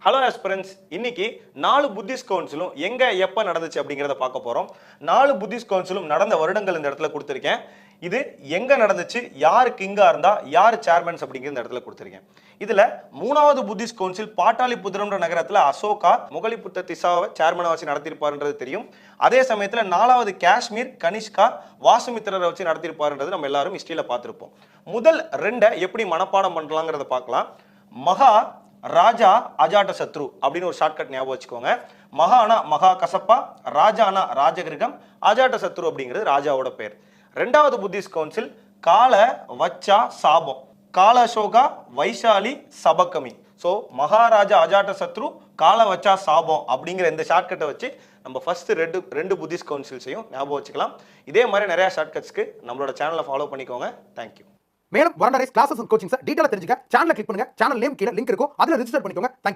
Hello aspirants, இன்னைக்கு 4 Buddhist கவுன்சிலும் எங்க எப்ப நடந்துச்சு அப்படிங்கறத பார்க்க போறோம். 4 புத்திஸ்ட் கவுன்சிலும் நடந்த வருடங்கள் இந்த இடத்துல கொடுத்திருக்கேன். இது எங்க நடந்துச்சு, யாரு கிங்கா இருந்தா, யார் சேர்மன்ஸ் அப்படிங்கிற இந்த இடத்துல கொடுத்திருக்கேன். இதுல 3வது புத்திஸ்ட் கவுன்சில் பாட்டாலிபுத்திரம்ன்ற நகரத்துல அசோகா முகலிபுத்த திசாவை சேர்மனா வச்சு நடத்திருப்பாருன்றது தெரியும். அதே சமயத்துல 4வது காஷ்மீர் கனிஷ்கா வாசுமித்திரரை வச்சு நடத்திருப்பாருன்றது நம்ம எல்லாரும் ஹிஸ்டரியில பார்த்திருப்போம். முதல் 2 எப்படி மனப்பாடம் பண்ணலாங்கிறத பார்க்கலாம். மகா ராஜா அஜாட்ட சத்ரு அப்படின்னு ஒரு ஷார்ட்கட் ஞாபகம் வச்சுக்கோங்க. மகானா மகா கசப்பா, ராஜானா ராஜகிருகம், அஜாட்ட சத்ரு அப்படிங்கிறது ராஜாவோட பேர். 2வது புத்திஸ்ட் கவுன்சில் கால வச்சா சாபம், கால அசோகா வைசாலி சபகமி. ஸோ மகாராஜா அஜாட்ட சத்ரு கால வச்சா சாபம் அப்படிங்கிற இந்த ஷார்ட்கட்டை வச்சு நம்ம ஃபர்ஸ்ட் ரெண்டு புத்திஸ்ட் கவுன்சில்ஸையும் ஞாபகம் வச்சுக்கலாம். இதே மாதிரி நிறைய ஷார்ட்கட்ஸ்க்கு நம்மளோட சேனலை ஃபாலோ பண்ணிக்கோங்க. தேங்க்யூ. மேலும் வரண்டரைஸ் கிளாसेस அண்ட் கோச்சிங்ஸ் டீடைலா தெரிஞ்சுக்க சேனலை கிளிக் பண்ணுங்க. சேனல் நேம் கீழ லிங்க் இருக்கும், அதுல ரெஜிஸ்டர் பண்ணிக்கோங்க. Thank you.